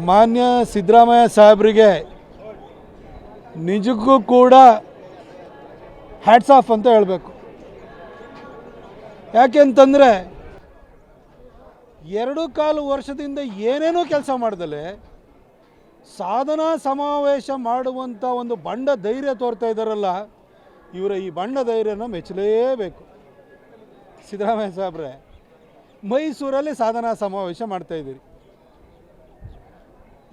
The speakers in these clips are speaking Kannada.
ಮಾನ್ಯ ಸಿದ್ದರಾಮಯ್ಯ ಸಾಹೇಬರಿಗೆ ನಿಜಕ್ಕೂ ಕೂಡ ಹ್ಯಾಟ್ಸ್ ಆಫ್ ಅಂತ ಹೇಳಬೇಕು. ಯಾಕೆಂತಂದರೆ 2.25 ವರ್ಷದಿಂದ ಏನೇನೂ ಕೆಲಸ ಮಾಡ್ದಲೆ ಸಾಧನಾ ಸಮಾವೇಶ ಮಾಡುವಂಥ ಒಂದು ಬಂಡ ಧೈರ್ಯ ತೋರ್ತಾ ಇದ್ದಾರಲ್ಲ, ಇವರ ಈ ಬಂಡ ಧೈರ್ಯನ ಮೆಚ್ಚಲೇಬೇಕು. ಸಿದ್ದರಾಮಯ್ಯ ಸಾಹೇಬ್ರೆ, ಮೈಸೂರಲ್ಲಿ ಸಾಧನಾ ಸಮಾವೇಶ ಮಾಡ್ತಾಯಿದ್ದೀರಿ.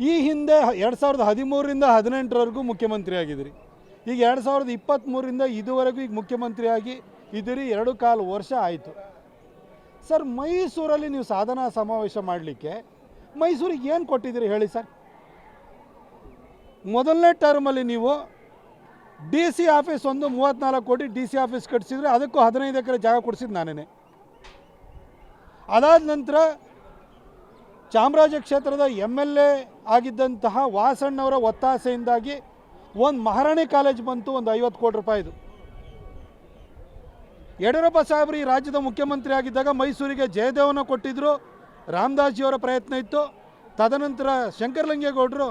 ಈ ಹಿಂದೆ 2013ರಿಂದ 18ರವರೆಗೂ ಮುಖ್ಯಮಂತ್ರಿ ಆಗಿದ್ದೀರಿ. ಈಗ 2023ರಿಂದ ಇದುವರೆಗೂ ಈಗ ಮುಖ್ಯಮಂತ್ರಿ ಆಗಿ ಇದ್ದೀರಿ. 2.25 ವರ್ಷ ಆಯಿತು ಸರ್. ಮೈಸೂರಲ್ಲಿ ನೀವು ಸಾಧನಾ ಸಮಾವೇಶ ಮಾಡಲಿಕ್ಕೆ ಮೈಸೂರಿಗೆ ಏನು ಕೊಟ್ಟಿದ್ದೀರಿ ಹೇಳಿ ಸರ್? ಮೊದಲನೇ ಟರ್ಮಲ್ಲಿ ನೀವು ಡಿ ಸಿ ಆಫೀಸ್ ಒಂದು 34 ಕೋಟಿ ಡಿ ಸಿ ಆಫೀಸ್ ಕಟ್ಟಿಸಿದ್ರೆ ಅದಕ್ಕೂ 15 ಎಕರೆ ಜಾಗ ಕೊಡಿಸಿದ್ದು ನಾನೇ. ಅದಾದ ನಂತರ ಚಾಮರಾಜ ಕ್ಷೇತ್ರದ MLA ಆಗಿದ್ದಂತಹ ವಾಸಣ್ಣವರ ಒತ್ತಾಸೆಯಿಂದಾಗಿ ಒಂದು ಮಹಾರಾಣಿ ಕಾಲೇಜ್ ಬಂತು, ಒಂದು 50 ಕೋಟಿ ರೂಪಾಯಿದು. ಯಡಿಯೂರಪ್ಪ ಸಾಹೇಬರು ಈ ರಾಜ್ಯದ ಮುಖ್ಯಮಂತ್ರಿ ಆಗಿದ್ದಾಗ ಮೈಸೂರಿಗೆ ಜಯದೇವನ ಕೊಟ್ಟಿದ್ದರು, ರಾಮದಾಸ್ಜಿಯವರ ಪ್ರಯತ್ನ ಇತ್ತು. ತದನಂತರ ಶಂಕರಲಿಂಗೇಗೌಡರು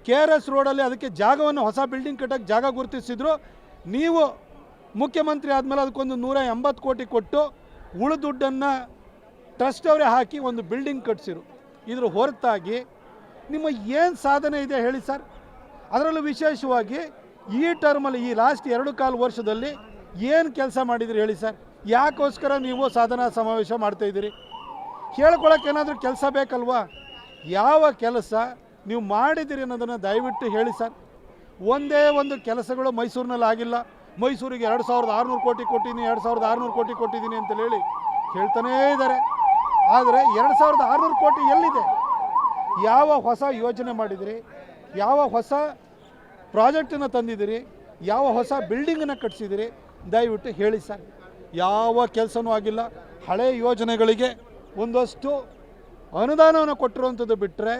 KRS ರೋಡಲ್ಲಿ ಅದಕ್ಕೆ ಜಾಗವನ್ನು ಹೊಸ ಬಿಲ್ಡಿಂಗ್ ಕಟ್ಟಕ್ಕೆ ಜಾಗ ಗುರುತಿಸಿದ್ರು. ನೀವು ಮುಖ್ಯಮಂತ್ರಿ ಆದಮೇಲೆ ಅದಕ್ಕೊಂದು 180 ಕೋಟಿ ಕೊಟ್ಟು ಉಳಿದ ದುಡ್ಡನ್ನು ಟ್ರಸ್ಟ್ ಅವರೇ ಹಾಕಿ ಒಂದು ಬಿಲ್ಡಿಂಗ್ ಕಟ್ಟಿಸಿರು. ಇದ್ರ ಹೊರತಾಗಿ ನಿಮ್ಮ ಏನು ಸಾಧನೆ ಇದೆ ಹೇಳಿ ಸರ್? ಅದರಲ್ಲೂ ವಿಶೇಷವಾಗಿ ಈ ಟರ್ಮಲ್ಲಿ ಈ ಲಾಸ್ಟ್ 2.25 ವರ್ಷದಲ್ಲಿ ಏನು ಕೆಲಸ ಮಾಡಿದಿರಿ ಹೇಳಿ ಸರ್? ಯಾಕೋಸ್ಕರ ನೀವು ಸಾಧನಾ ಸಮಾವೇಶ ಮಾಡ್ತಾಯಿದ್ದೀರಿ? ಹೇಳ್ಕೊಳಕ್ಕೆ ಏನಾದರೂ ಕೆಲಸ ಬೇಕಲ್ವಾ? ಯಾವ ಕೆಲಸ ನೀವು ಮಾಡಿದ್ದೀರಿ ಅನ್ನೋದನ್ನು ದಯವಿಟ್ಟು ಹೇಳಿ ಸರ್. ಒಂದೇ ಒಂದು ಕೆಲಸಗಳು ಮೈಸೂರಿನಲ್ಲಿ ಆಗಿಲ್ಲ. ಮೈಸೂರಿಗೆ 2600 ಕೋಟಿ ಕೊಟ್ಟಿದ್ದೀನಿ, 2600 ಕೋಟಿ ಕೊಟ್ಟಿದ್ದೀನಿ ಅಂತ ಹೇಳಿ ಹೇಳ್ತಾನೇ ಇದ್ದಾರೆ. ಆದರೆ 2600 ಕೋಟಿ ಎಲ್ಲಿದೆ? ಯಾವ ಹೊಸ ಯೋಜನೆ ಮಾಡಿದಿರಿ? ಯಾವ ಹೊಸ ಪ್ರಾಜೆಕ್ಟನ್ನು ತಂದಿದ್ದೀರಿ? ಯಾವ ಹೊಸ ಬಿಲ್ಡಿಂಗನ್ನು ಕಟ್ಟಿಸಿದಿರಿ? ದಯವಿಟ್ಟು ಹೇಳಿ ಸರ್. ಯಾವ ಕೆಲಸನೂ ಆಗಿಲ್ಲ. ಹಳೆ ಯೋಜನೆಗಳಿಗೆ ಒಂದಷ್ಟು ಅನುದಾನವನ್ನು ಕೊಟ್ಟಿರುವಂಥದ್ದು ಬಿಟ್ಟರೆ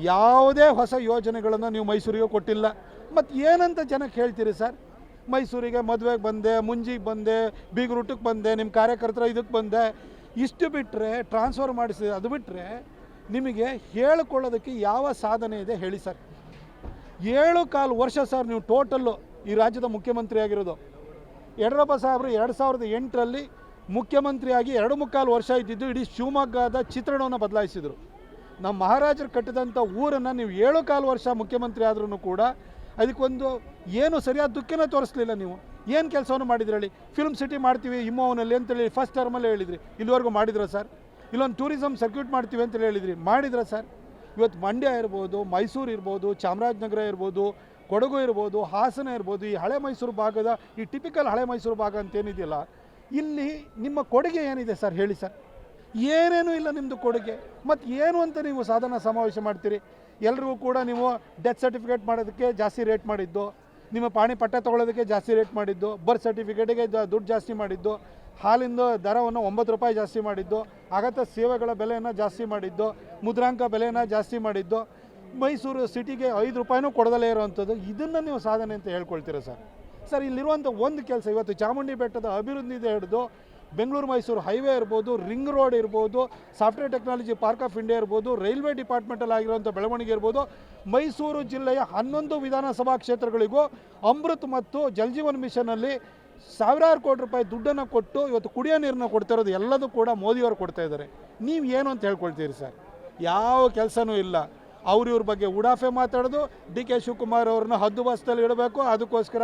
ಯಾವುದೇ ಹೊಸ ಯೋಜನೆಗಳನ್ನು ನೀವು ಮೈಸೂರಿಗೆ ಕೊಟ್ಟಿಲ್ಲ. ಮತ್ತು ಏನಂತ ಜನಕ್ಕೆ ಹೇಳ್ತೀರಿ ಸರ್? ಮೈಸೂರಿಗೆ ಮದುವೆಗೆ ಬಂದೆ, ಮುಂಜಿಗೆ ಬಂದೆ, ಬೀಗರೂಟಕ್ಕೆ ಬಂದೆ, ನಿಮ್ಮ ಕಾರ್ಯಕರ್ತರ ಇದಕ್ಕೆ ಬಂದೆ, ಇಷ್ಟು ಬಿಟ್ಟರೆ ಟ್ರಾನ್ಸ್ಫರ್ ಮಾಡಿಸಿದೆ. ಅದು ಬಿಟ್ಟರೆ ನಿಮಗೆ ಹೇಳಿಕೊಳ್ಳೋದಕ್ಕೆ ಯಾವ ಸಾಧನೆ ಇದೆ ಹೇಳಿ ಸರ್? 7.25 ವರ್ಷ ಸರ್ ನೀವು ಟೋಟಲ್ಲು ಈ ರಾಜ್ಯದ ಮುಖ್ಯಮಂತ್ರಿ ಆಗಿರೋದು. ಯಡಿಯೂರಪ್ಪ ಸಾಹೇಬರು 2008ರಲ್ಲಿ ಮುಖ್ಯಮಂತ್ರಿಯಾಗಿ 2.25 ವರ್ಷ ಇದ್ದಿದ್ದು ಇಡೀ ಶಿವಮೊಗ್ಗದ ಚಿತ್ರಣವನ್ನು ಬದಲಾಯಿಸಿದರು. ನಮ್ಮ ಮಹಾರಾಜರು ಕಟ್ಟಿದಂಥ ಊರನ್ನು ನೀವು 7.25 ವರ್ಷ ಮುಖ್ಯಮಂತ್ರಿ ಆದ್ರೂ ಕೂಡ ಅದಕ್ಕೊಂದು ಏನು ಸರಿಯಾದ ದುಃಖನ ತೋರಿಸ್ಲಿಲ್ಲ. ನೀವು ಏನು ಕೆಲಸವನ್ನು ಮಾಡಿದ್ರಿ ಹೇಳಿ? ಫಿಲ್ಮ್ ಸಿಟಿ ಮಾಡ್ತೀವಿ ಇಮ್ಮೋವನಲ್ಲಿ ಅಂತೇಳಿ ಫಸ್ಟ್ ಟರ್ಮಲ್ಲೇ ಹೇಳಿದ್ರಿ. ಇಲ್ಲಿವರೆಗೂ ಮಾಡಿದ್ರ ಸರ್? ಇಲ್ಲೊಂದು ಟೂರಿಸಮ್ ಸರ್ಕ್ಯೂಟ್ ಮಾಡ್ತೀವಿ ಅಂತೇಳಿ ಹೇಳಿದ್ರಿ, ಮಾಡಿದ್ರ ಸರ್? ಇವತ್ತು ಮಂಡ್ಯ ಇರ್ಬೋದು, ಮೈಸೂರು ಇರ್ಬೋದು, ಚಾಮರಾಜನಗರ ಇರ್ಬೋದು, ಕೊಡಗು ಇರ್ಬೋದು, ಹಾಸನ ಇರ್ಬೋದು, ಈ ಹಳೆ ಮೈಸೂರು ಭಾಗದ ಈ ಟಿಪಿಕಲ್ ಹಳೆ ಮೈಸೂರು ಭಾಗ ಅಂತೇನಿದೆಯಲ್ಲ, ಇಲ್ಲಿ ನಿಮ್ಮ ಕೊಡುಗೆ ಏನಿದೆ ಸರ್ ಹೇಳಿ ಸರ್? ಏನೇನೂ ಇಲ್ಲ ನಿಮ್ಮದು ಕೊಡುಗೆ. ಮತ್ತು ಏನು ಅಂತ ನೀವು ಸಾಧನಾ ಸಮಾವೇಶ ಮಾಡ್ತೀರಿ? ಎಲ್ರಿಗೂ ಕೂಡ ನೀವು ಡೆತ್ ಸರ್ಟಿಫಿಕೇಟ್ ಮಾಡೋದಕ್ಕೆ ಜಾಸ್ತಿ ರೇಟ್ ಮಾಡಿದ್ದು, ನಿಮ್ಮ ಪಾಣಿ ಪಟ್ಟ ತೊಗೊಳ್ಳೋದಕ್ಕೆ ಜಾಸ್ತಿ ರೇಟ್ ಮಾಡಿದ್ದು, ಬರ್ತ್ ಸರ್ಟಿಫಿಕೇಟಿಗೆ ದುಡ್ಡು ಜಾಸ್ತಿ ಮಾಡಿದ್ದು, ಹಾಲಿಂದ ದರವನ್ನು 9 ರೂಪಾಯಿ ಜಾಸ್ತಿ ಮಾಡಿದ್ದು, ಅಗತ್ಯ ಸೇವೆಗಳ ಬೆಲೆಯನ್ನು ಜಾಸ್ತಿ ಮಾಡಿದ್ದು, ಮುದ್ರಾಂಕ ಬೆಲೆಯನ್ನು ಜಾಸ್ತಿ ಮಾಡಿದ್ದು, ಮೈಸೂರು ಸಿಟಿಗೆ 5 ರೂಪಾಯಿನೂ ಕೊಡದಲೇ ಇರೋವಂಥದ್ದು. ಇದನ್ನು ನೀವು ಸಾಧನೆ ಅಂತ ಹೇಳ್ಕೊಳ್ತೀರಾ ಸರ್? ಸರ್, ಇಲ್ಲಿರುವಂಥ ಒಂದು ಕೆಲಸ ಇವತ್ತು ಚಾಮುಂಡಿ ಬೆಟ್ಟದ ಅಭಿವೃದ್ಧಿಯಿಂದ ಹಿಡಿದು ಬೆಂಗಳೂರು ಮೈಸೂರು ಹೈವೇ ಇರ್ಬೋದು, ರಿಂಗ್ ರೋಡ್ ಇರ್ಬೋದು, software technology park of India ಇರ್ಬೋದು, ರೈಲ್ವೆ ಡಿಪಾರ್ಟ್ಮೆಂಟಲ್ಲಿ ಆಗಿರುವಂಥ ಬೆಳವಣಿಗೆ ಇರ್ಬೋದು, ಮೈಸೂರು ಜಿಲ್ಲೆಯ 11 ವಿಧಾನಸಭಾ ಕ್ಷೇತ್ರಗಳಿಗೂ ಅಮೃತ್ ಮತ್ತು ಜಲಜೀವನ್ ಮಿಷನಲ್ಲಿ ಸಾವಿರಾರು ಕೋಟಿ ರೂಪಾಯಿ ದುಡ್ಡನ್ನು ಕೊಟ್ಟು ಇವತ್ತು ಕುಡಿಯೋ ನೀರನ್ನ ಕೊಡ್ತಾ ಇರೋದು ಎಲ್ಲದೂ ಕೂಡ ಮೋದಿಯವರು ಕೊಡ್ತಾ ಇದ್ದಾರೆ. ನೀವು ಏನು ಅಂತ ಹೇಳ್ಕೊಳ್ತೀರಿ ಸರ್? ಯಾವ ಕೆಲಸನೂ ಇಲ್ಲ. ಇವ್ರ ಬಗ್ಗೆ ಉಡಾಫೆ ಮಾತಾಡೋದು, DK ಶಿವಕುಮಾರ್ ಅವ್ರನ್ನ ಹದ್ದು ಬಸ್ತಲ್ಲಿ ಇಡಬೇಕು, ಅದಕ್ಕೋಸ್ಕರ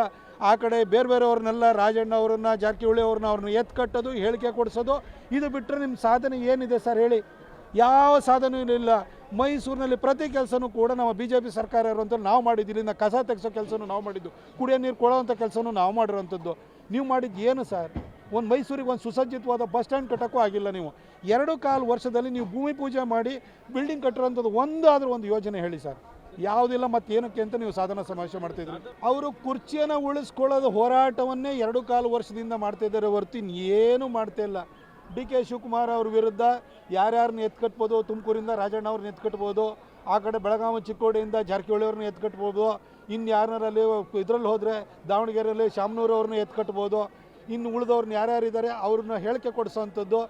ಆ ಕಡೆ ಬೇರೆಯವ್ರನ್ನೆಲ್ಲ ರಾಜಣ್ಣ ಅವರನ್ನು, ಜಾರಕಿಹೊಳಿ ಅವ್ರನ್ನ ಎತ್ಕಟ್ಟೋದು, ಹೇಳಿಕೆ ಕೊಡಿಸೋದು. ಇದು ಬಿಟ್ಟರೆ ನಿಮ್ಮ ಸಾಧನೆ ಏನಿದೆ ಸರ್ ಹೇಳಿ? ಯಾವ ಸಾಧನೆಯೂ ಇಲ್ಲ. ಮೈಸೂರಿನಲ್ಲಿ ಪ್ರತಿ ಕೆಲಸನೂ ಕೂಡ ನಮ್ಮ BJP ಸರ್ಕಾರ ಇರುವಂಥ ನಾವು ಮಾಡಿದ್ದು. ಇಲ್ಲಿಂದ ಕಸ ತೆಗೆಸೋ ಕೆಲಸನೂ ನಾವು ಮಾಡಿದ್ದು, ಕುಡಿಯೋ ನೀರು ಕೊಡೋವಂಥ ಕೆಲಸನೂ ನಾವು ಮಾಡಿರೋವಂಥದ್ದು. ನೀವು ಮಾಡಿದ್ದು ಏನು ಸರ್? ಒಂದು ಮೈಸೂರಿಗೆ ಒಂದು ಸುಸಜ್ಜಿತವಾದ ಬಸ್ ಸ್ಟ್ಯಾಂಡ್ ಕಟ್ಟೋಕ್ಕೂ ಆಗಿಲ್ಲ. ನೀವು 2.25 ವರ್ಷದಲ್ಲಿ ನೀವು ಭೂಮಿ ಪೂಜೆ ಮಾಡಿ ಬಿಲ್ಡಿಂಗ್ ಕಟ್ಟಿರೋಂಥದ್ದು ಒಂದಾದರೂ ಒಂದು ಯೋಜನೆ ಹೇಳಿ ಸರ್? ಯಾವುದಿಲ್ಲ. ಮತ್ತು ಏನಕ್ಕೆ ಅಂತ ನೀವು ಸಾಧನಾ ಸಮಾವೇಶ ಮಾಡ್ತಾಯಿದ್ರು? ಅವರು ಕುರ್ಚಿಯನ್ನು ಉಳಿಸ್ಕೊಳ್ಳೋದು ಹೋರಾಟವನ್ನೇ 2.25 ವರ್ಷದಿಂದ ಮಾಡ್ತಾಯಿದ್ದಾರೆ ಹೊರತು ಏನೂ ಮಾಡ್ತಾಯಿಲ್ಲ. DK ಶಿವಕುಮಾರ್ ಅವ್ರ ವಿರುದ್ಧ ಯಾರ್ಯಾರನ್ನ ಎತ್ಕಟ್ಬೋದು? ತುಮಕೂರಿಂದ ರಾಜಣ್ಣ ಅವ್ರನ್ನ ಎತ್ಕಟ್ಬೋದು, ಆ ಕಡೆ ಬೆಳಗಾವಿ ಚಿಕ್ಕೋಡಿಯಿಂದ ಜಾರಕಿಹೊಳಿ ಅವ್ರನ್ನ ಎತ್ಕಟ್ಬೋದು, ಇನ್ನು ಯಾರನ್ನಲ್ಲಿ ಇದರಲ್ಲಿ ಹೋದರೆ ದಾವಣಗೆರೆಯಲ್ಲಿ ಶಾಮನೂರು ಅವ್ರನ್ನ ಎತ್ಕಟ್ಬೋದು, ಇನ್ನು ಉಳಿದವ್ರನ್ನ ಯಾರ್ಯಾರಿದ್ದಾರೆ ಅವ್ರನ್ನ ಹೇಳಿಕೆ ಕೊಡಿಸೋವಂಥದ್ದು,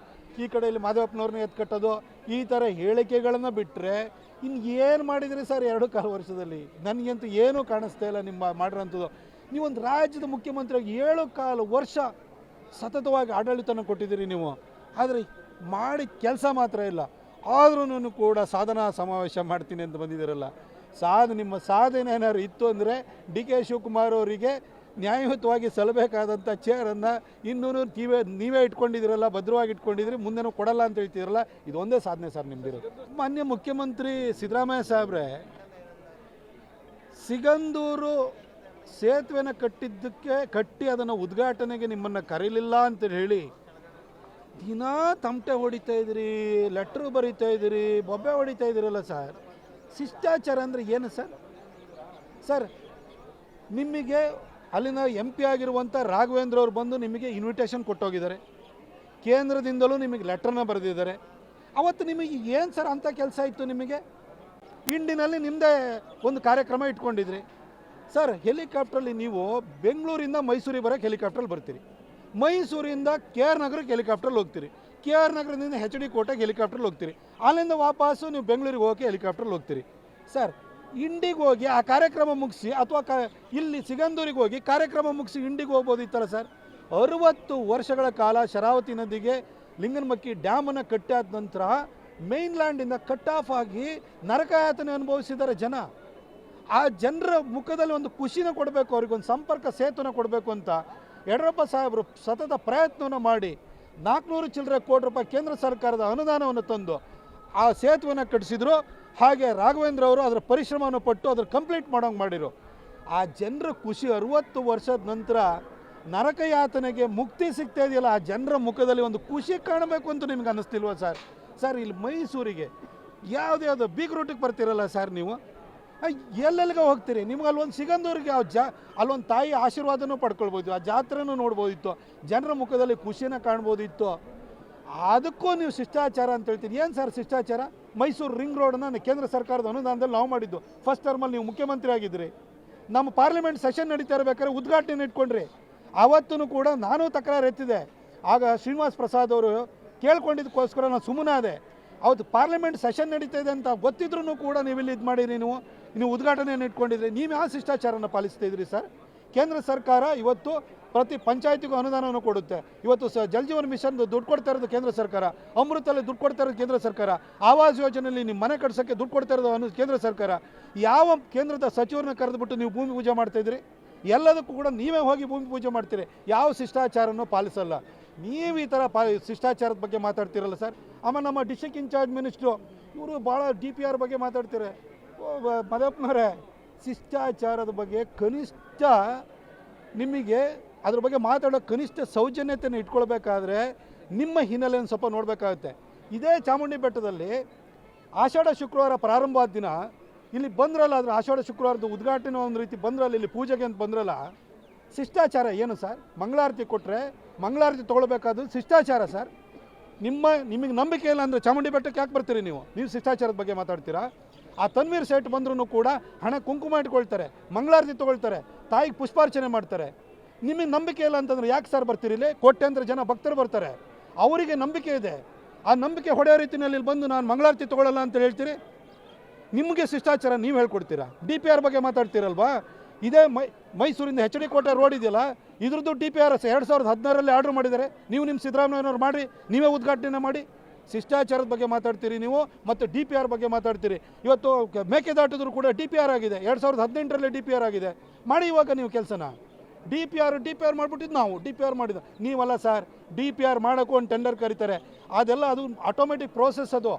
ಈ ಕಡೆಯಲ್ಲಿ ಮಾದೇವಪ್ಪನವ್ರನ್ನ ಎತ್ಕಟ್ಟೋದು, ಈ ಥರ ಹೇಳಿಕೆಗಳನ್ನು ಬಿಟ್ಟರೆ ಇನ್ನು ಏನು ಮಾಡಿದ್ರಿ ಸರ್ 2.25 ವರ್ಷದಲ್ಲಿ? ನನಗಂತೂ ಏನೂ ಕಾಣಿಸ್ತಾ ಇಲ್ಲ ನಿಮ್ಮ ಮಾಡಿರೋಂಥದ್ದು. ನೀವೊಂದು ರಾಜ್ಯದ ಮುಖ್ಯಮಂತ್ರಿಯಾಗಿ 7.25 ವರ್ಷ ಸತತವಾಗಿ ಆಡಳಿತನ ಕೊಟ್ಟಿದ್ದೀರಿ ನೀವು. ಆದರೆ ಮಾಡಿ ಕೆಲಸ ಮಾತ್ರ ಇಲ್ಲ. ಆದ್ರೂ ಕೂಡ ಸಾಧನಾ ಸಮಾವೇಶ ಮಾಡ್ತೀನಿ ಅಂತ ಬಂದಿದ್ದೀರಲ್ಲ, ನಿಮ್ಮ ಸಾಧನೆ ಏನಾದ್ರು ಇತ್ತು ಅಂದರೆ ಡಿ ಕೆ ಶಿವಕುಮಾರ್ ಅವರಿಗೆ ನ್ಯಾಯಯುತವಾಗಿ ಸಲ್ಲಬೇಕಾದಂಥ ಚೇರನ್ನು ಇನ್ನೂ ನೀವೇ ಇಟ್ಕೊಂಡಿದ್ದೀರಲ್ಲ, ಭದ್ರವಾಗಿ ಇಟ್ಕೊಂಡಿದ್ರಿ, ಮುಂದೆನೂ ಕೊಡಲ್ಲ ಅಂತ ಹೇಳ್ತಿದ್ದೀರಲ್ಲ, ಇದು ಒಂದೇ ಸಾಧನೆ ಸರ್ ನಿಮ್ಮದಿರೋದು. ಮಾನ್ಯ ಮುಖ್ಯಮಂತ್ರಿ ಸಿದ್ದರಾಮಯ್ಯ ಸಾಹೇಬ್ರೆ, ಸಿಗಂದೂರು ಸೇತುವೆನ ಕಟ್ಟಿ ಅದನ್ನು ಉದ್ಘಾಟನೆಗೆ ನಿಮ್ಮನ್ನು ಕರೀಲಿಲ್ಲ ಅಂತ ಹೇಳಿ ದಿನಾ ತಮಟೆ ಹೊಡಿತಾ ಇದ್ದೀರಿ, ಲೆಟ್ರು ಬರೀತಾ ಇದ್ದೀರಿ, ಬೊಬ್ಬೆ ಹೊಡಿತಾ ಇದ್ದೀರಲ್ಲ ಸರ್. ಶಿಷ್ಟಾಚಾರ ಅಂದರೆ ಏನು ಸರ್? ಸರ್, ನಿಮಗೆ ಅಲ್ಲಿನ MP ಆಗಿರುವಂಥ ರಾಘವೇಂದ್ರ ಅವರು ಬಂದು ನಿಮಗೆ ಇನ್ವಿಟೇಷನ್ ಕೊಟ್ಟೋಗಿದ್ದಾರೆ, ಕೇಂದ್ರದಿಂದಲೂ ನಿಮಗೆ ಲೆಟ್ರನ್ನ ಬರೆದಿದ್ದಾರೆ. ಅವತ್ತು ನಿಮಗೆ ಏನು ಸರ್ ಅಂಥ ಕೆಲಸ ಇತ್ತು ನಿಮಗೆ? ಇಂಡಿನಲ್ಲಿ ನಿಮ್ಮದೇ ಒಂದು ಕಾರ್ಯಕ್ರಮ ಇಟ್ಕೊಂಡಿದ್ರಿ ಸರ್. ಹೆಲಿಕಾಪ್ಟ್ರಲ್ಲಿ ನೀವು ಬೆಂಗಳೂರಿಂದ ಮೈಸೂರಿಗೆ ಬರೋಕ್ಕೆ ಹೆಲಿಕಾಪ್ಟ್ರಲ್ಲಿ ಬರ್ತೀರಿ, ಮೈಸೂರಿಂದ KR ನಗರಕ್ಕೆ ಹೆಲಿಕಾಪ್ಟ್ರಲ್ಲಿ ಹೋಗ್ತೀರಿ, KR ನಗರದಿಂದ HD ಕೋಟೆಗೆ ಹೆಲಿಕಾಪ್ಟ್ರಲ್ಲಿ ಹೋಗ್ತೀರಿ, ಅಲ್ಲಿಂದ ವಾಪಸ್ಸು ನೀವು ಬೆಂಗಳೂರಿಗೆ ಹೋಗೋಕ್ಕೆ ಹೆಲಿಕಾಪ್ಟ್ರಲ್ಲಿ ಹೋಗ್ತೀರಿ ಸರ್. ಇಂಡಿಗೆ ಹೋಗಿ ಆ ಕಾರ್ಯಕ್ರಮ ಮುಗಿಸಿ, ಅಥವಾ ಇಲ್ಲಿ ಸಿಗಂದೂರಿಗೆ ಹೋಗಿ ಕಾರ್ಯಕ್ರಮ ಮುಗಿಸಿ ಇಂಡಿಗೆ ಹೋಗ್ಬೋದಿತ್ತಲ್ಲ ಸರ್. 60 ವರ್ಷಗಳ ಕಾಲ ಶರಾವತಿ ನದಿಗೆ ಲಿಂಗನಮಕ್ಕಿ ಡ್ಯಾಮನ್ನು ಕಟ್ಟಾದ ನಂತರ ಮೇನ್ಲ್ಯಾಂಡಿಂದ ಕಟ್ ಆಫ್ ಆಗಿ ನರಕಯಾತನೆ ಅನುಭವಿಸಿದ್ದಾರೆ ಜನ. ಆ ಜನರ ಮುಖದಲ್ಲಿ ಒಂದು ಖುಷಿನ ಕೊಡಬೇಕು, ಅವ್ರಿಗೊಂದು ಸಂಪರ್ಕ ಸೇತುನ ಕೊಡಬೇಕು ಅಂತ ಯಡಿಯೂರಪ್ಪ ಸಾಹೇಬರು ಸತತ ಪ್ರಯತ್ನವನ್ನು ಮಾಡಿ 400 ಚಿಲ್ಲರೆ ಕೋಟಿ ರೂಪಾಯಿ ಕೇಂದ್ರ ಸರ್ಕಾರದ ಅನುದಾನವನ್ನು ತಂದು ಆ ಸೇತುವೆನ ಕಟ್ಟಿಸಿದ್ರು. ಹಾಗೆ ರಾಘವೇಂದ್ರ ಅವರು ಅದರ ಪರಿಶ್ರಮವನ್ನು ಪಟ್ಟು ಅದರ ಕಂಪ್ಲೀಟ್ ಮಾಡೋಂಗೆ ಮಾಡಿರು. ಆ ಜನರ ಖುಷಿ 60 ವರ್ಷದ ನಂತರ ನರಕಯಾತನೆಗೆ ಮುಕ್ತಿ ಸಿಗ್ತಾ ಇದೆಯಲ್ಲ, ಆ ಜನರ ಮುಖದಲ್ಲಿ ಒಂದು ಖುಷಿ ಕಾಣಬೇಕು ಅಂತ ನಿಮ್ಗೆ ಅನ್ನಿಸ್ತಿಲ್ವ ಸರ್? ಸರ್, ಇಲ್ಲಿ ಮೈಸೂರಿಗೆ ಯಾವುದ್ಯಾವುದೋ ಬೀಗ್ ರೂಟಿಗೆ ಬರ್ತಿರಲ್ಲ ಸರ್ ನೀವು, ಎಲ್ಲೆಲ್ಲಿಗೆ ಹೋಗ್ತೀರಿ? ನಿಮ್ಗೆ ಅಲ್ಲೊಂದು ಸಿಗಂದೂರಿಗೆ ಅಲ್ಲೊಂದು ತಾಯಿ ಆಶೀರ್ವಾದನೂ ಪಡ್ಕೊಳ್ಬೋದು, ಆ ಜಾತ್ರೆನೂ ನೋಡ್ಬೋದಿತ್ತು, ಜನರ ಮುಖದಲ್ಲಿ ಖುಷಿನ ಕಾಣ್ಬೋದಿತ್ತು. ಅದಕ್ಕೂ ನೀವು ಶಿಷ್ಟಾಚಾರ ಅಂತ ಹೇಳ್ತೀರಿ. ಏನು ಸರ್ ಶಿಷ್ಟಾಚಾರ? ಮೈಸೂರು ರಿಂಗ್ ರೋಡನ್ನು ಕೇಂದ್ರ ಸರ್ಕಾರದ ಅನುದಾನದಲ್ಲಿ ನಾವು ಮಾಡಿದ್ದು. ಫಸ್ಟ್ ಟರ್ಮಲ್ಲಿ ನೀವು ಮುಖ್ಯಮಂತ್ರಿ ಆಗಿದ್ರಿ, ನಮ್ಮ ಪಾರ್ಲಿಮೆಂಟ್ ಸೆಷನ್ ನಡೀತಾ ಇರಬೇಕಾದ್ರೆ ಉದ್ಘಾಟನೆ ಇಟ್ಕೊಂಡ್ರಿ. ಆವತ್ತೂ ಕೂಡ ನಾನು ತಕರಾರು ಎತ್ತಿದೆ. ಆಗ ಶ್ರೀನಿವಾಸ್ ಪ್ರಸಾದ್ ಅವರು ಕೇಳ್ಕೊಂಡಿದ್ದಕ್ಕೋಸ್ಕರ ನಾನು ಸುಮ್ಮನಾದೆ. ಅವತ್ತು ಪಾರ್ಲಿಮೆಂಟ್ ಸೆಷನ್ ನಡೀತಾ ಇದೆ ಅಂತ ಗೊತ್ತಿದ್ರೂ ಕೂಡ ನೀವು ಇಲ್ಲಿ ಇದು ಮಾಡಿರಿ, ನೀವು ಉದ್ಘಾಟನೆಯನ್ನು ಇಟ್ಕೊಂಡಿದ್ರಿ. ನೀವು ಯಾವ ಶಿಷ್ಟಾಚಾರನ ಪಾಲಿಸ್ತಾ ಇದ್ರಿ ಸರ್? ಕೇಂದ್ರ ಸರ್ಕಾರ ಇವತ್ತು ಪ್ರತಿ ಪಂಚಾಯತಿಗೂ ಅನುದಾನವನ್ನು ಕೊಡುತ್ತೆ. ಇವತ್ತು ಜಲ್ ಜೀವನ್ ಮಿಷನ್ ದುಡ್ಡು ಕೊಡ್ತಾ ಇರೋದು ಕೇಂದ್ರ ಸರ್ಕಾರ, ಅಮೃತಲ್ಲಿ ದುಡ್ಡು ಕೊಡ್ತಾ ಇರೋದು ಕೇಂದ್ರ ಸರ್ಕಾರ, ಆವಾಸ್ ಯೋಜನೆಯಲ್ಲಿ ನಿಮ್ಮ ಮನೆ ಕಟ್ಸೋಕ್ಕೆ ದುಡ್ಡು ಕೊಡ್ತಾ ಇರೋದು ಕೇಂದ್ರ ಸರ್ಕಾರ. ಯಾವ ಕೇಂದ್ರದ ಸಚಿವರನ್ನ ಕರೆದುಬಿಟ್ಟು ನೀವು ಭೂಮಿ ಪೂಜೆ ಮಾಡ್ತಾಯಿದ್ರಿ? ಎಲ್ಲದಕ್ಕೂ ಕೂಡ ನೀವೇ ಹೋಗಿ ಭೂಮಿ ಪೂಜೆ ಮಾಡ್ತೀರಿ, ಯಾವ ಶಿಷ್ಟಾಚಾರನೂ ಪಾಲಿಸಲ್ಲ. ನೀವು ಈ ಥರ ಶಿಷ್ಟಾಚಾರದ ಬಗ್ಗೆ ಮಾತಾಡ್ತಿರಲ್ಲ ಸರ್. ಆಮೇಲೆ ನಮ್ಮ ಡಿಸ್ಟ್ರಿಕ್ಟ್ ಇನ್ಚಾರ್ಜ್ ಮಿನಿಸ್ಟ್ರು ಇವರು ಭಾಳ DPR ಬಗ್ಗೆ ಮಾತಾಡ್ತಾರೆ. ಮದಪ್ಪನವರೇ, ಶಿಷ್ಟಾಚಾರದ ಬಗ್ಗೆ ಕನಿಷ್ಠ ನಿಮಗೆ ಅದ್ರ ಬಗ್ಗೆ ಮಾತಾಡೋ ಕನಿಷ್ಠ ಸೌಜನ್ಯತೆಯನ್ನು ಇಟ್ಕೊಳ್ಬೇಕಾದ್ರೆ ನಿಮ್ಮ ಹಿನ್ನೆಲೆಯನ್ನು ಸ್ವಲ್ಪ ನೋಡಬೇಕಾಗುತ್ತೆ. ಇದೇ ಚಾಮುಂಡಿ ಬೆಟ್ಟದಲ್ಲಿ ಆಷಾಢ ಶುಕ್ರವಾರ ಪ್ರಾರಂಭವಾದ ದಿನ ಇಲ್ಲಿ ಬಂದ್ರಲ್ಲ, ಅದರ ಆಷಾಢ ಶುಕ್ರವಾರದ ಉದ್ಘಾಟನೆ ಒಂದು ರೀತಿ ಬಂದ್ರಲ್ಲ, ಇಲ್ಲಿ ಪೂಜೆಗೆ ಅಂತ ಬಂದ್ರಲ್ಲ, ಶಿಷ್ಟಾಚಾರ ಏನು ಸರ್? ಮಂಗಳಾರತಿ ಕೊಟ್ಟರೆ ಮಂಗಳಾರತಿ ತೊಗೊಳ್ಬೇಕಾದ್ರು ಶಿಷ್ಟಾಚಾರ ಸರ್. ನಿಮಗೆ ನಂಬಿಕೆ ಇಲ್ಲ ಅಂದರೆ ಚಾಮುಂಡಿ ಬೆಟ್ಟಕ್ಕೆ ಯಾಕೆ ಬರ್ತೀರಿ ನೀವು ಶಿಷ್ಟಾಚಾರದ ಬಗ್ಗೆ ಮಾತಾಡ್ತೀರಾ? ಆ ತನ್ವೀರ್ ಸೇಠ್ ಬಂದ್ರೂ ಕೂಡ ಹಣ ಕುಂಕುಮ ಇಟ್ಕೊಳ್ತಾರೆ, ಮಂಗಳಾರತಿ ತೊಗೊಳ್ತಾರೆ, ತಾಯಿಗೆ ಪುಷ್ಪಾರ್ಚನೆ ಮಾಡ್ತಾರೆ. ನಿಮಗೆ ನಂಬಿಕೆ ಇಲ್ಲ ಅಂತಂದ್ರೆ ಯಾಕೆ ಸರ್ ಬರ್ತೀರಿ? ಇಲ್ಲಿ ಕೋಟ್ಯಾಂತರ ಜನ ಭಕ್ತರು ಬರ್ತಾರೆ, ಅವರಿಗೆ ನಂಬಿಕೆ ಇದೆ. ಆ ನಂಬಿಕೆ ಹೊಡೆಯೋ ರೀತಿಯಲ್ಲಿ ಇಲ್ಲಿ ಬಂದು ನಾನು ಮಂಗಳಾರತಿ ತೊಗೊಳ್ಳಲ್ಲ ಅಂತ ಹೇಳ್ತೀರಿ? ನಿಮಗೆ ಶಿಷ್ಟಾಚಾರ ನೀವು ಹೇಳ್ಕೊಡ್ತೀರಾ? DPR ಬಗ್ಗೆ ಮಾತಾಡ್ತೀರಲ್ವಾ? ಇದೇ ಮೈಸೂರಿಂದ HD ಕೋಟೆ ರೋಡ್ ಇದೆಯಲ್ಲ, ಇದ್ರದ್ದು DPR 2016ರಲ್ಲಿ ಆರ್ಡ್ರ್ ಮಾಡಿದ್ದಾರೆ. ನೀವು ನಿಮ್ಮ ಸಿದ್ದರಾಮಯ್ಯನವ್ರು ಮಾಡಿ, ನೀವೇ ಉದ್ಘಾಟನೆ ಮಾಡಿ. ಶಿಷ್ಟಾಚಾರದ ಬಗ್ಗೆ ಮಾತಾಡ್ತೀರಿ ನೀವು, ಮತ್ತು DPR ಬಗ್ಗೆ ಮಾತಾಡ್ತೀರಿ. ಇವತ್ತು ಮೇಕೆದಾಟಿದ್ರು ಕೂಡ DPR ಆಗಿದೆ, 2018ರಲ್ಲಿ DPR ಆಗಿದೆ. ಮಾಡಿ ಇವಾಗ ನೀವು ಕೆಲಸನ. DPR ಮಾಡಿಬಿಟ್ಟಿದ್ದು ನಾವು, DPR ಮಾಡಿದ್ದು ನೀವಲ್ಲ ಸರ್. DPR ಮಾಡೋಕ್ಕೂ ಒಂದು ಟೆಂಡರ್ ಕರೀತಾರೆ, ಅದೆಲ್ಲ ಅದು ಆಟೋಮೆಟಿಕ್ ಪ್ರೋಸೆಸ್, ಅದು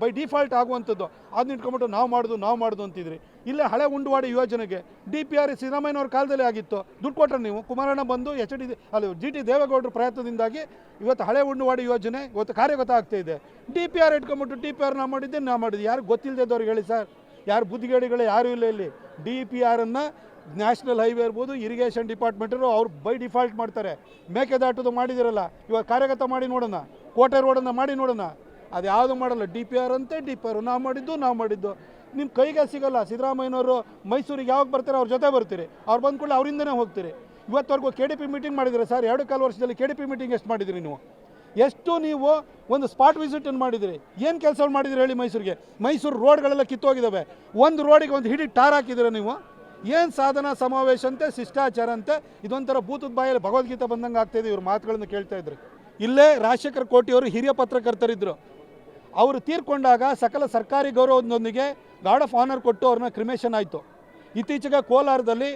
ಬೈ ಡಿಫಾಲ್ಟ್ ಆಗುವಂಥದ್ದು. ಅದನ್ನ ಇಟ್ಕೊಂಬಿಟ್ಟು ನಾವು ಮಾಡೋದು ಅಂತಿದ್ರಿ. ಇಲ್ಲೇ ಹಳೆ ಉಂಡುವಾಡಿ ಯೋಜನೆಗೆ DPR ಸಿದ್ದರಾಮಯ್ಯನವ್ರ ಕಾಲದಲ್ಲಿ ಆಗಿತ್ತು, ದುಡ್ಡು ಕೊಟ್ಟರೆ ನೀವು. ಕುಮಾರಣ್ಣ ಬಂದು GT ದೇವೇಗೌಡರ ಪ್ರಯತ್ನದಿಂದಾಗಿ ಇವತ್ತು ಹಳೆ ಉಂಡುವಾಡಿ ಯೋಜನೆ ಇವತ್ತು ಕಾರ್ಯಗತ ಆಗ್ತಾಯಿದೆ. DPR ಇಟ್ಕೊಂಬಿಟ್ಟು DPR ನಾ ಮಾಡಿದ್ದು ಯಾರು ಗೊತ್ತಿಲ್ಲದವ್ರಿಗೆ ಹೇಳಿ ಸರ್? ಯಾರು ಬುದ್ಧಿಗೇಡಿಗಳು ಯಾರೂ ಇಲ್ಲ ಇಲ್ಲಿ. DPRನ್ನು ನ್ಯಾಷನಲ್ ಹೈವೇ ಇರ್ಬೋದು, ಇರಿಗೇಷನ್ ಡಿಪಾರ್ಟ್ಮೆಂಟರು ಅವ್ರು ಬೈ ಡಿಫಾಲ್ಟ್ ಮಾಡ್ತಾರೆ. ಮೇಕೆದಾಟದು ಮಾಡಿದಿರಲ್ಲ, ಇವಾಗ ಕಾರ್ಯಗತ ಮಾಡಿ ನೋಡೋಣ. ಕೋಟೆ ರೋಡನ್ನು ಮಾಡಿ ನೋಡೋಣ. ಅದು ಯಾವುದು ಮಾಡಲ್ಲ. DPR ಅಂತೆ DPR ನಾವು ಮಾಡಿದ್ದು ನಿಮ್ಮ ಕೈಗೆ ಸಿಗಲ್ಲ. ಸಿದ್ದರಾಮಯ್ಯನವರು ಮೈಸೂರಿಗೆ ಯಾವಾಗ ಬರ್ತಾರೆ ಅವ್ರ ಜೊತೆ ಬರ್ತೀರಿ, ಅವ್ರು ಬಂದ ಕೂಡಲೇ ಅವರಿಂದನೇ ಹೋಗ್ತೀರಿ. ಇವತ್ತವರೆಗೂ KDP ಮೀಟಿಂಗ್ ಮಾಡಿದರೆ ಸರ್, 2.25 ವರ್ಷದಲ್ಲಿ KDP ಮೀಟಿಂಗ್ ಎಷ್ಟು ಮಾಡಿದಿರಿ ನೀವು? ಎಷ್ಟು ನೀವು ಒಂದು ಸ್ಪಾಟ್ ವಿಸಿಟನ್ನು ಮಾಡಿದಿರಿ, ಏನು ಕೆಲಸಗಳು ಮಾಡಿದಿರಿ ಹೇಳಿ ಮೈಸೂರಿಗೆ? ಮೈಸೂರು ರೋಡ್ಗಳೆಲ್ಲ ಕಿತ್ತೋಗಿದ್ದಾವೆ, ಒಂದು ರೋಡಿಗೆ ಒಂದು ಹಿಡಿ ಟಾರ್ ಹಾಕಿದ್ದೀರ ನೀವು. ಏನು ಸಾಧನಾ ಸಮಾವೇಶ ಅಂತೆ, ಶಿಷ್ಟಾಚಾರ ಅಂತೆ, ಇದೊಂಥರ ಭೂತದ ಬಾಯಲ್ಲಿ ಭಗವದ್ಗೀತೆ ಬಂದಂಗೆ ಆಗ್ತಾಯಿದೆ ಇವ್ರ ಮಾತುಗಳನ್ನು ಕೇಳ್ತಾ ಇದ್ರಿ. ಇಲ್ಲೇ ರಾಜಶೇಖರ ಕೋಟಿಯವರು ಹಿರಿಯ ಪತ್ರಕರ್ತರಿದ್ದರು. ಅವರು ತೀರ್ಕೊಂಡಾಗ ಸಕಲ ಸರ್ಕಾರಿ ಗೌರವದೊಂದಿಗೆ ಗಾರ್ಡ್ ಆಫ್ ಆನರ್ ಕೊಟ್ಟು ಅವ್ರನ್ನ ಕ್ರಿಮೇಷನ್ ಆಯಿತು. ಇತ್ತೀಚೆಗೆ ಕೋಲಾರದಲ್ಲಿ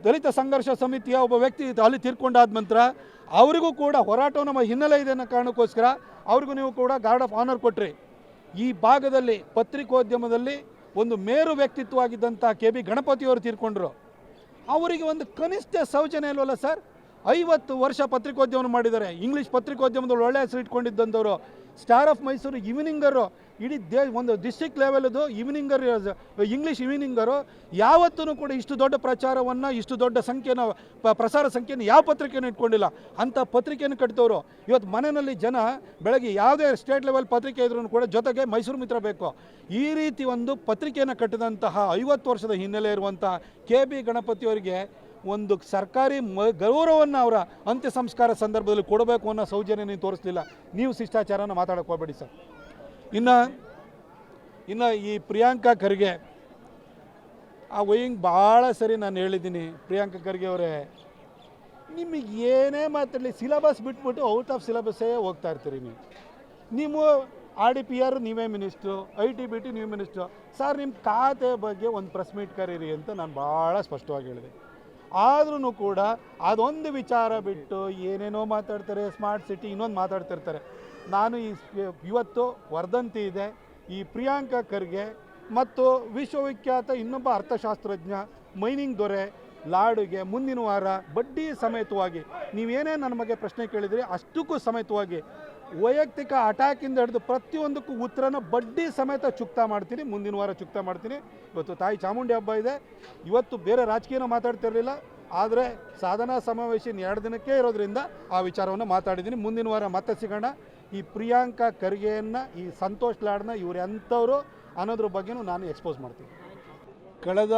ದಲಿತ ಸಂಘರ್ಷ ಸಮಿತಿಯ ಒಬ್ಬ ವ್ಯಕ್ತಿ ಅಲ್ಲಿ ತೀರ್ಕೊಂಡಾದ ನಂತರ ಅವರಿಗೂ ಕೂಡ ಹೋರಾಟವನ್ನು ಹಿನ್ನೆಲೆ ಇದೆ ಅನ್ನೋ ಕಾರಣಕ್ಕೋಸ್ಕರ ಅವ್ರಿಗೂ ನೀವು ಕೂಡ ಗಾರ್ಡ್ ಆಫ್ ಆನರ್ ಕೊಟ್ರಿ. ಈ ಭಾಗದಲ್ಲಿ ಪತ್ರಿಕೋದ್ಯಮದಲ್ಲಿ ಒಂದು ಮೇರು ವ್ಯಕ್ತಿತ್ವವಾಗಿದ್ದಂಥ ಕೆ ಬಿ ಗಣಪತಿಯವರು ತೀರ್ಕೊಂಡ್ರು. ಅವರಿಗೆ ಒಂದು ಕನಿಷ್ಠ ಸೌಜನ್ಯ ಇಲ್ವಲ್ಲ ಸರ್? 50 ವರ್ಷ ಪತ್ರಿಕೋದ್ಯಮವನ್ನು ಮಾಡಿದ್ದಾರೆ. ಇಂಗ್ಲೀಷ್ ಪತ್ರಿಕೋದ್ಯಮದಲ್ಲಿ ಒಳ್ಳೆಯ ಹೆಸರು ಇಟ್ಕೊಂಡಿದ್ದಂಥವ್ರು. ಸ್ಟಾರ್ ಆಫ್ ಮೈಸೂರು ಈವ್ನಿಂಗರು, ಇಡೀ ಒಂದು ಡಿಸ್ಟ್ರಿಕ್ಟ್ ಲೆವೆಲದು ಈವ್ನಿಂಗರ್, ಇಂಗ್ಲೀಷ್ ಈವ್ನಿಂಗರು ಯಾವತ್ತೂ ಕೂಡ ಇಷ್ಟು ದೊಡ್ಡ ಪ್ರಚಾರವನ್ನು, ಇಷ್ಟು ದೊಡ್ಡ ಸಂಖ್ಯೆನ ಪ್ರಸಾರ ಸಂಖ್ಯೆಯನ್ನು ಯಾವ ಪತ್ರಿಕೆಯನ್ನು ಇಟ್ಕೊಂಡಿಲ್ಲ. ಅಂಥ ಪತ್ರಿಕೆಯನ್ನು ಕಟ್ಟಿದವರು ಇವತ್ತು ಮನೆಯಲ್ಲಿ ಜನ ಬೆಳಗ್ಗೆ ಯಾವುದೇ ಸ್ಟೇಟ್ ಲೆವೆಲ್ ಪತ್ರಿಕೆ ಇದ್ರೂ ಕೂಡ ಜೊತೆಗೆ ಮೈಸೂರು ಮಿತ್ರ ಬೇಕು. ಈ ರೀತಿ ಒಂದು ಪತ್ರಿಕೆಯನ್ನು ಕಟ್ಟಿದಂತಹ 50 ವರ್ಷದ ಹಿನ್ನೆಲೆ ಇರುವಂತಹ ಕೆ ಬಿ ಗಣಪತಿಯವರಿಗೆ ಒಂದು ಸರ್ಕಾರಿ ಗೌರವವನ್ನು ಅವರ ಅಂತ್ಯ ಸಂಸ್ಕಾರ ಸಂದರ್ಭದಲ್ಲಿ ಕೊಡಬೇಕು ಅನ್ನೋ ಸೌಜನ್ಯ ನೀವು ತೋರಿಸಲಿಲ್ಲ. ನೀವು ಶಿಷ್ಟಾಚಾರನ ಮಾತಾಡೋಕ್ಕೆ ಹೋಗಬೇಡಿ ಸರ್. ಇನ್ನು ಈ ಪ್ರಿಯಾಂಕಾ ಖರ್ಗೆ ಆ ವಯಿಂಗ್ ಭಾಳ ಸರಿ ನಾನು ಹೇಳಿದ್ದೀನಿ. ಪ್ರಿಯಾಂಕಾ ಖರ್ಗೆ ಅವರೇ, ನಿಮಗೆ ಏನೇ ಮಾತಾಡಲಿ ಸಿಲೆಬಸ್ ಬಿಟ್ಬಿಟ್ಟು ಔಟ್ ಆಫ್ ಸಿಲೆಬಸ್ಸೇ ಹೋಗ್ತಾ ಇರ್ತೀರಿ. ನೀವು RDPR ನೀವೇ ಮಿನಿಸ್ಟ್ರು, ITBT ನೀವೇ ಮಿನಿಸ್ಟ್ರು. ಸರ್ ನಿಮ್ಮ ಖಾತೆ ಬಗ್ಗೆ ಒಂದು ಪ್ರೆಸ್ ಮೀಟ್ ಕರೀರಿ ಅಂತ ನಾನು ಭಾಳ ಸ್ಪಷ್ಟವಾಗಿ ಹೇಳಿದೆ. ಆದ್ರೂ ಕೂಡ ಅದೊಂದು ವಿಚಾರ ಬಿಟ್ಟು ಏನೇನೋ ಮಾತಾಡ್ತಾರೆ, ಸ್ಮಾರ್ಟ್ ಸಿಟಿ ಇನ್ನೊಂದು ಮಾತಾಡ್ತಿರ್ತಾರೆ. ನಾನು ಇವತ್ತು ವರ್ಧಂತಿ ಇದೆ, ಈ ಪ್ರಿಯಾಂಕಾ ಖರ್ಗೆ ಮತ್ತು ವಿಶ್ವವಿಖ್ಯಾತ ಇನ್ನೊಬ್ಬ ಅರ್ಥಶಾಸ್ತ್ರಜ್ಞ ಮೈನಿಂಗ್ ದೊರೆ ಲಾಡುಗೆ ಮುಂದಿನ ವಾರ ಬಡ್ಡಿ ಸಮೇತವಾಗಿ ನೀವೇನೇ ನನ್ನ ಬಗ್ಗೆ ಪ್ರಶ್ನೆ ಕೇಳಿದ್ರಿ ಅಷ್ಟಕ್ಕೂ ಸಮೇತವಾಗಿ ವೈಯಕ್ತಿಕ ಅಟ್ಯಾಕಿಂದ ಹಿಡಿದು ಪ್ರತಿಯೊಂದಕ್ಕೂ ಉತ್ತರನ ಬಡ್ಡಿ ಸಮೇತ ಚುಕ್ತಾ ಮಾಡ್ತೀನಿ. ಮುಂದಿನ ವಾರ ಚುಕ್ತಾ ಮಾಡ್ತೀನಿ. ಇವತ್ತು ತಾಯಿ ಚಾಮುಂಡಿ ಹಬ್ಬ ಇದೆ. ಇವತ್ತು ಬೇರೆ ರಾಜಕೀಯನ ಮಾತಾಡ್ತಿರಲಿಲ್ಲ, ಆದರೆ ಸಾಧನಾ ಸಮಾವೇಶ 2 ದಿನಕ್ಕೆ ಇರೋದ್ರಿಂದ ಆ ವಿಚಾರವನ್ನು ಮಾತಾಡಿದ್ದೀನಿ. ಮುಂದಿನ ವಾರ ಮತ್ತೆ ಸಿಗೋಣ. ಈ ಪ್ರಿಯಾಂಕಾ ಖರ್ಗೆಯನ್ನು, ಈ ಸಂತೋಷ್ ಲಾಡ್ನ ಇವ್ರು ಎಂಥವ್ರು ಅನ್ನೋದ್ರ ಬಗ್ಗೆನೂ ನಾನು ಎಕ್ಸ್ಪೋಸ್ ಮಾಡ್ತೀನಿ. ಕಳೆದ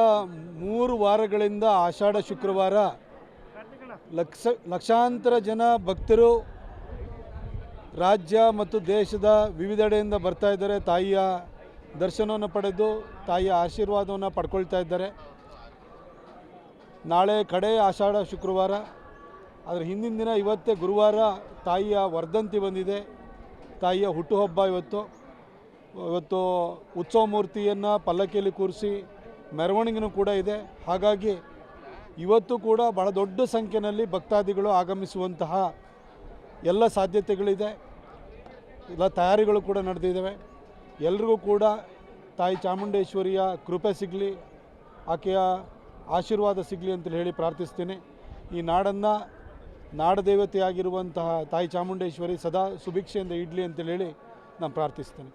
3 ವಾರಗಳಿಂದ ಆಷಾಢ ಶುಕ್ರವಾರ ಲಕ್ಷಾಂತರ ಜನ ಭಕ್ತರು ರಾಜ್ಯ ಮತ್ತು ದೇಶದ ವಿವಿಧೆಡೆಯಿಂದ ಬರ್ತಾ ಇದ್ದಾರೆ. ತಾಯಿಯ ದರ್ಶನವನ್ನು ಪಡೆದು ತಾಯಿಯ ಆಶೀರ್ವಾದವನ್ನು ಪಡ್ಕೊಳ್ತಾ ಇದ್ದಾರೆ. ನಾಳೆ ಕಡೆ ಆಷಾಢ ಶುಕ್ರವಾರ, ಅದರ ಹಿಂದಿನ ದಿನ ಇವತ್ತೇ ಗುರುವಾರ ತಾಯಿಯ ವರ್ಧಂತಿ ಬಂದಿದೆ. ತಾಯಿಯ ಹುಟ್ಟುಹಬ್ಬ ಇವತ್ತು ಉತ್ಸವ ಮೂರ್ತಿಯನ್ನು ಪಲ್ಲಕ್ಕಿಯಲ್ಲಿ ಕೂರಿಸಿ ಮೆರವಣಿಗೆನೂ ಕೂಡ ಇದೆ. ಹಾಗಾಗಿ ಇವತ್ತು ಕೂಡ ಬಹಳ ದೊಡ್ಡ ಸಂಖ್ಯೆಯಲ್ಲಿ ಭಕ್ತಾದಿಗಳು ಆಗಮಿಸುವಂತಹ ಎಲ್ಲ ಸಾಧ್ಯತೆಗಳಿದೆ. ಎಲ್ಲ ತಯಾರಿಗಳು ಕೂಡ ನಡೆದಿದ್ದಾವೆ. ಎಲ್ರಿಗೂ ಕೂಡ ತಾಯಿ ಚಾಮುಂಡೇಶ್ವರಿಯ ಕೃಪೆ ಸಿಗಲಿ, ಆಕೆಯ ಆಶೀರ್ವಾದ ಸಿಗಲಿ ಅಂತ ಹೇಳಿ ಪ್ರಾರ್ಥಿಸ್ತೀನಿ. ಈ ನಾಡನ್ನು ನಾಡದೇವತೆಯಾಗಿರುವಂತಹ ತಾಯಿ ಚಾಮುಂಡೇಶ್ವರಿ ಸದಾ ಸುಭಿಕ್ಷೆಯಿಂದ ಇಡಲಿ ಅಂತೇಳಿ ನಾನು ಪ್ರಾರ್ಥಿಸ್ತೇನೆ.